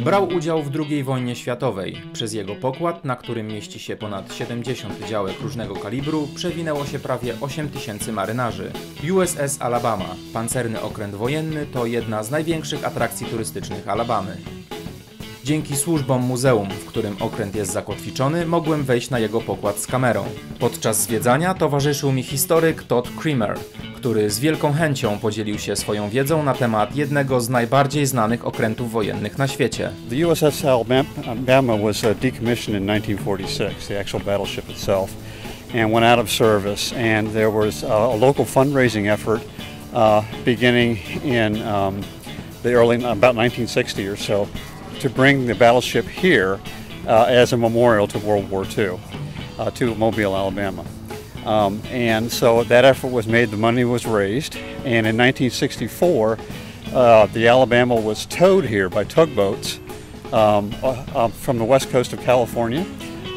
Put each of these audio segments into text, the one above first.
Brał udział w II wojnie światowej. Przez jego pokład, na którym mieści się ponad 70 działek różnego kalibru, przewinęło się prawie 8000 marynarzy. USS Alabama, pancerny okręt wojenny, to jedna z największych atrakcji turystycznych Alabamy. Dzięki służbom muzeum, w którym okręt jest zakotwiczony, mogłem wejść na jego pokład z kamerą. Podczas zwiedzania towarzyszył mi historyk Todd Creamer, który z wielką chęcią podzielił się swoją wiedzą na temat jednego z najbardziej znanych okrętów wojennych na świecie. The USS Alabama was decommissioned in 1946, the actual battleship itself, and went out of service. And there was a local fundraising effort beginning in about 1960 or so, to bring the battleship here as a memorial to World War II, to Mobile, Alabama. And so that effort was made, the money was raised, and in 1964 the Alabama was towed here by tugboats from the west coast of California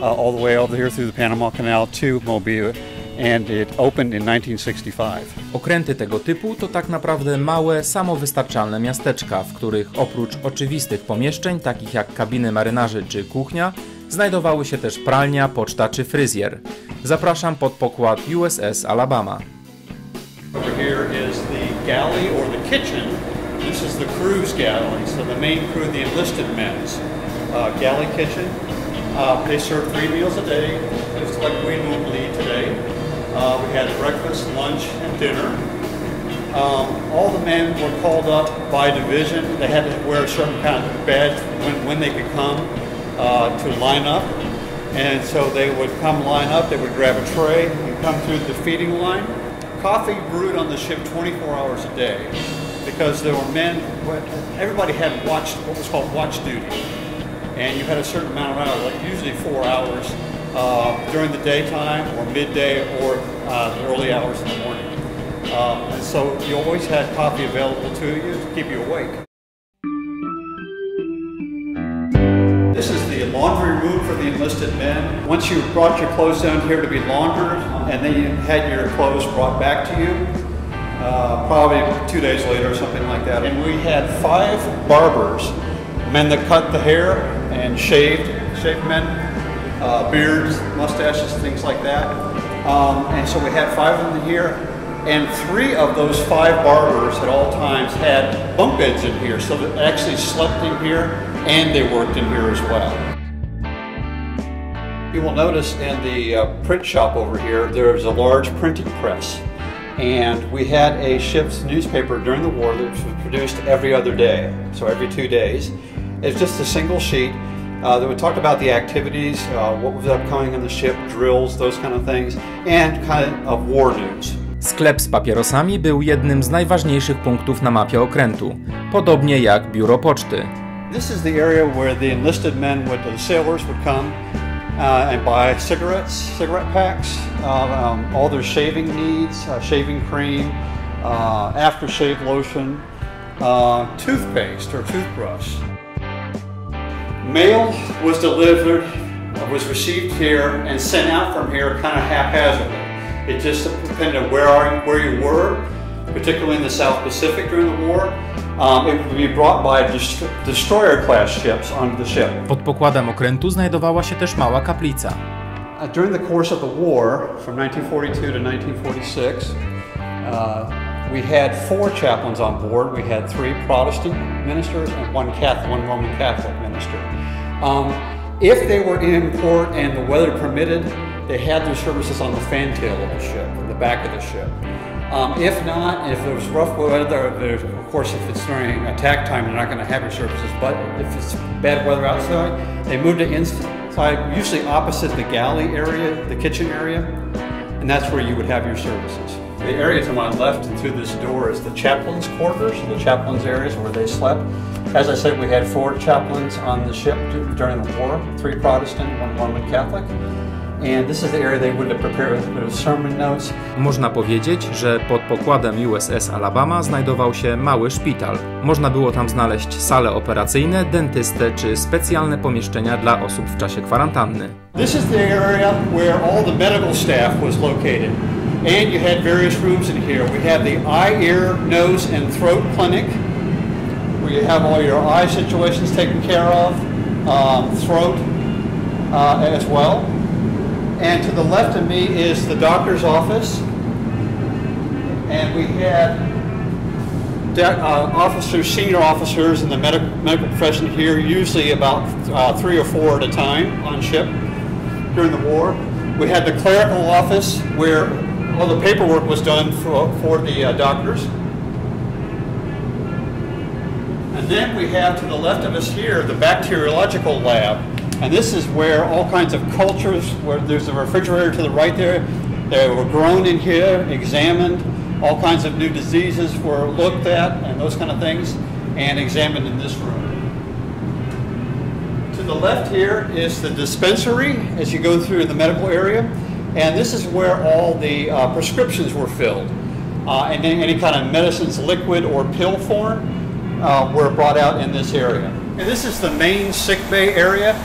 all the way over here through the Panama Canal to Mobile, and it opened in 1965. Okręty tego typu to tak naprawdę małe, samowystarczalne miasteczka, w których oprócz oczywistych pomieszczeń, takich jak kabiny marynarzy czy kuchnia, znajdowały się też pralnia, poczta czy fryzjer. Zapraszam pod pokład USS Alabama. Over here is the galley or the kitchen. This is the crew's galley, so the main crew, the enlisted men's galley kitchen. They serve 3 meals a day, just like we normally eat today. We had breakfast, lunch, and dinner. All the men were called up by division. They had to wear a certain kind of badge when they could come to line up. And so they would come line up, they would grab a tray and come through the feeding line. Coffee brewed on the ship 24 hours a day because there were men, everybody had what was called watch duty. And you had a certain amount of hours, like usually 4 hours during the daytime or midday or the early hours in the morning. And so you always had coffee available to you to keep you awake. This is the laundry room for the enlisted men. Once you brought your clothes down here to be laundered, and then you had your clothes brought back to you, probably 2 days later or something like that. And we had 5 barbers, men that cut the hair and shaved men, beards, mustaches, things like that. And so we had 5 of them here. And 3 of those 5 barbers at all times had bunk beds in here, so they actually slept in here and they worked in here as well. You will notice in the print shop over here, there is a large printing press. And we had a ship's newspaper during the war that was produced every other day, so every 2 days. It's just a single sheet that would talk about the activities, what was upcoming on the ship, drills, those kind of things, and kind of war news. Sklep z papierosami był jednym z najważniejszych punktów na mapie okrętu, podobnie jak biuro poczty. This is the area where the enlisted men, the sailors would come and buy cigarette packs, all their shaving needs, shaving cream, aftershave lotion, toothpaste or toothbrush. Mail was received here and sent out from here kind of haphazardly. It just depended on where you were, particularly in the South Pacific during the war. It would be brought by destroyer-class ships onto the ship. Pod pokładem okrętu znajdowała się też mała kaplica. During the course of the war, from 1942 to 1946, we had 4 chaplains on board. We had 3 Protestant ministers and one Roman Catholic minister. If they were in port and the weather permitted, they had their services on the fantail of the ship, or the back of the ship. If not, if there was rough weather, of course if it's during attack time, you're not going to have your services, but if it's bad weather outside, they moved it inside, usually opposite the galley area, the kitchen area, and that's where you would have your services. The area to my left and through this door is the chaplain's quarters, the chaplain's areas where they slept. As I said, we had 4 chaplains on the ship during the war, 3 Protestant, 1 Roman Catholic. And this is the area they would have prepared sermon notes. Można powiedzieć, że pod pokładem USS Alabama znajdował się mały szpital. Można było tam znaleźć sale operacyjne, dentystę czy specjalne pomieszczenia dla osób w czasie kwarantanny. This is the area where all the medical staff was located. And you had various rooms in here. We had the eye, ear, nose, and throat clinic. We where you have all your eye situations taken care of, throat as well. And to the left of me is the doctor's office. And we had officers, senior officers in the medical profession here, usually about 3 or 4 at a time on ship during the war. We had the clerical office where all the paperwork was done for the doctors. And then we have to the left of us here the bacteriological lab. And this is where all kinds of cultures, where there's a refrigerator to the right there, they were grown in here, examined. All kinds of new diseases were looked at and those kind of things, and examined in this room. To the left here is the dispensary as you go through the medical area, and this is where all the prescriptions were filled. And any kind of medicines, liquid or pill form, were brought out in this area. And this is the main sick bay area.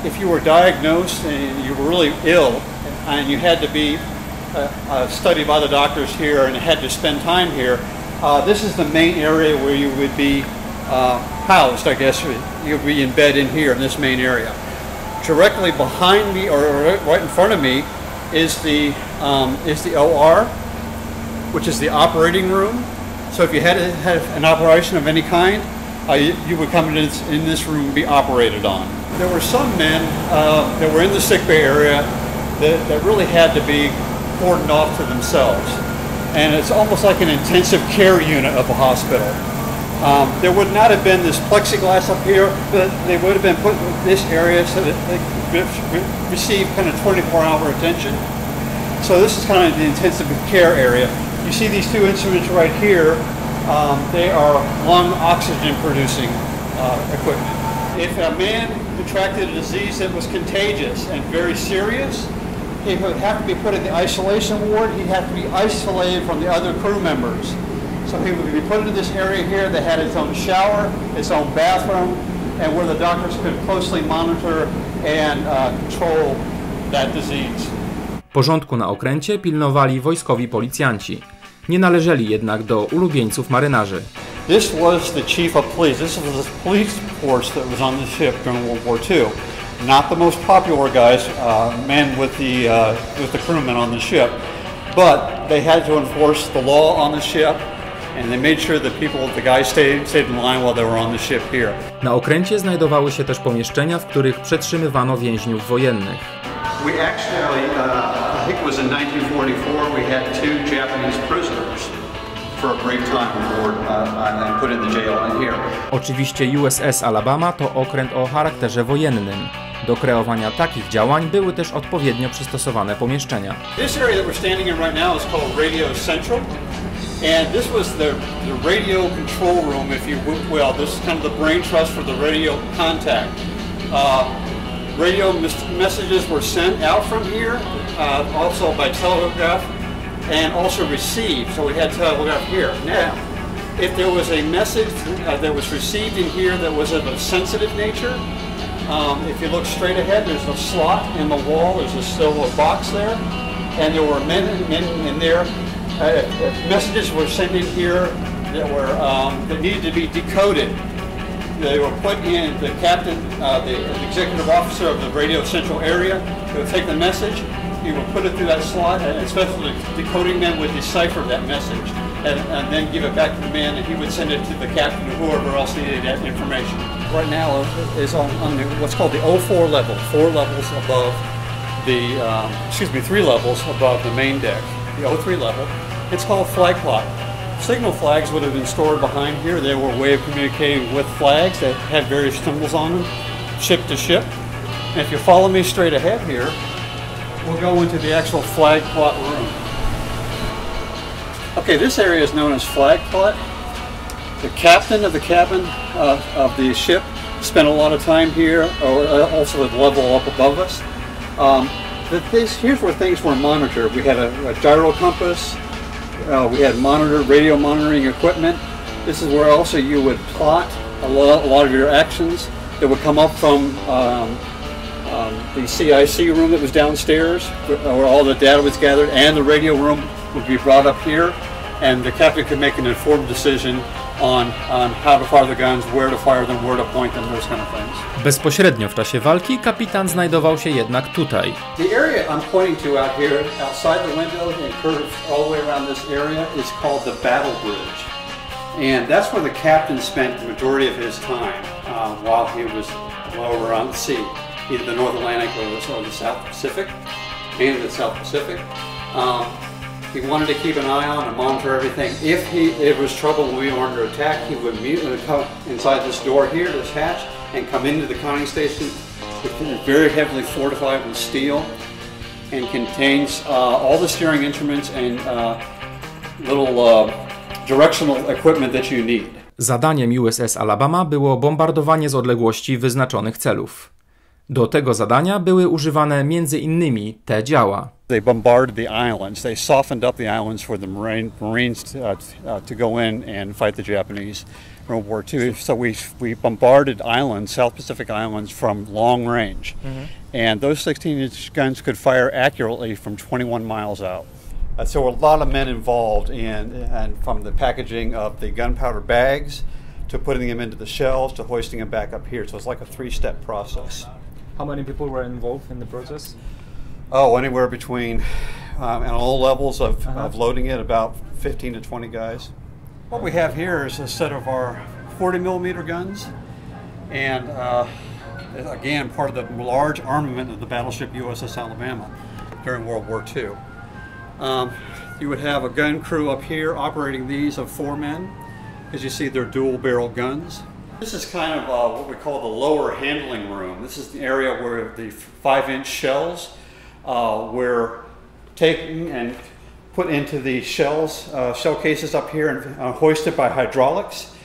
If you were diagnosed and you were really ill and you had to be studied by the doctors here and had to spend time here, this is the main area where you would be housed, I guess. You'd be in bed in here in this main area. Directly behind me, or right in front of me, is the OR, which is the operating room. So if you had to have an operation of any kind, you would come in this room and be operated on. There were some men that were in the sick bay area that really had to be cordoned off to themselves. And it's almost like an intensive care unit of a hospital. There would not have been this plexiglass up here, but they would have been put in this area so that they could receive kind of 24-hour attention. So this is kind of the intensive care area. You see these two instruments right here, they are lung oxygen producing equipment. If a man contracted a disease that was contagious and very serious, he would have to be put in the isolation ward. He'd have to be isolated from the other crew members. So he would be put into this area here that had its own shower, its own bathroom, and where the doctors could closely monitor and control that disease. Porządku na okręcie pilnowali wojskowi policjanci. Nie należeli jednak do ulubieńców marynarzy. This was the chief of police. This was the police force that was on the ship during World War II. Not the most popular guys, men with the crewmen on the ship, but they had to enforce the law on the ship, and they made sure that the guys stayed in line while they were on the ship here. Na okręcie znajdowały się też pomieszczenia, w których przetrzymywano więźniów wojennych. We actually, I think it was in 1944, we had 2 Japanese prisoners for a brief time on board and put in the jail in here. Oczywiście USS Alabama to okręt o charakterze wojennym. Do kreowania takich działań były też odpowiednio przystosowane pomieszczenia. This area that we're standing in right now is called Radio Central, and this was the radio control room, if you will. This is kind of the brain trust for the radio contact. Radio messages were sent out from here, also by telegraph, and also received. So we had telegraph here. Now, if there was a message that was received in here that was of a sensitive nature, if you look straight ahead, there's a slot in the wall. There's a silver box there, and there were men in there. If messages were sent in here that needed to be decoded, they were put in. The captain, the executive officer of the Radio Central area, would take the message. He would put it through that slot, and especially the decoding man would decipher that message and then give it back to the man, and he would send it to the captain or whoever else needed that information. Right now is on what's called the 04 level, 4 levels above the, 3 levels above the main deck, the 03 level. It's called flag plot. Signal flags would have been stored behind here. They were a way of communicating with flags that had various symbols on them, ship to ship. And if you follow me straight ahead here, we'll go into the actual flag plot room. Okay, this area is known as flag plot. The captain of the cabin of the ship spent a lot of time here, or also at level up above us. Here's where things were monitored. We had a gyro compass. We had radio monitoring equipment. This is where also you would plot a lot of your actions that would come up from the CIC room that was downstairs, where all the data was gathered, and the radio room would be brought up here, and the captain could make an informed decision on how to fire the guns, where to fire them, where to point them, those kind of things. Bezpośrednio w czasie walki kapitan znajdował się jednak tutaj. The area I'm pointing to out here, outside the window and curves all the way around this area, is called the Battle Bridge. And that's where the captain spent the majority of his time while he was over on the sea, either the North Atlantic or the South Pacific, mainly the South Pacific. He wanted to keep an eye on and monitor everything. If it was trouble when we were under attack, he would come inside this door here, this hatch, and come into the conning station. It's very heavily fortified with steel and contains all the steering instruments and little directional equipment that you need. Zadaniem USS Alabama było bombardowanie z odległości wyznaczonych celów. Do tego zadania były używane m.in. te działa. They bombarded the islands. They softened up the islands for the Marines to go in and fight the Japanese in World War II. So we bombarded islands, South Pacific islands, from long range. And those 16-inch guns could fire accurately from 21 miles out. So a lot of men involved and from the packaging of the gunpowder bags to putting them into the shells to hoisting them back up here. So it's like a three-step process. How many people were involved in the process? Oh, anywhere between, at all levels of loading it, about 15 to 20 guys. What we have here is a set of our 40 millimeter guns, and again, part of the large armament of the battleship USS Alabama during World War II. You would have a gun crew up here operating these of 4 men. As you see, they're dual barrel guns. This is kind of what we call the lower handling room. This is the area where the 5-inch shells were taken and put into the shell cases up here and hoisted by hydraulics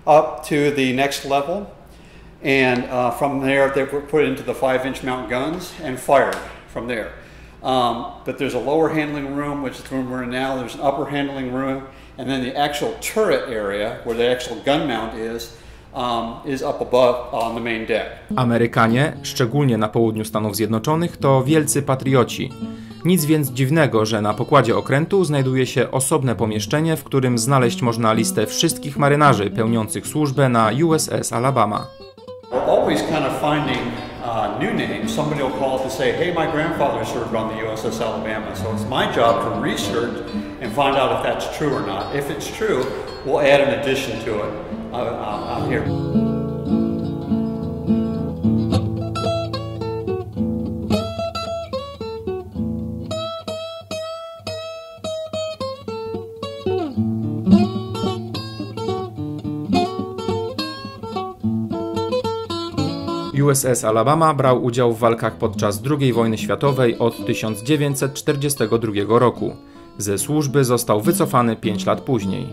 up to the next level. And from there, they were put into the 5-inch mount guns and fired from there. But there's a lower handling room, which is the room we're in now. There's an upper handling room, and then the actual turret area, where the actual gun mount is up above on the main deck. Amerykanie, szczególnie na południu Stanów Zjednoczonych, to wielcy patrioci. Nic więc dziwnego, że na pokładzie okrętu znajduje się osobne pomieszczenie, w którym znaleźć można listę wszystkich marynarzy pełniących służbę na USS Alabama. We're always kind of finding new names. Somebody will call up and say, hey, my grandfather served on the USS Alabama. So it's my job to research and find out if that's true or not. If it's true, we'll add an addition to it out here. USS Alabama brał udział w walkach podczas II wojny światowej od 1942 roku. Ze służby został wycofany 5 lat później.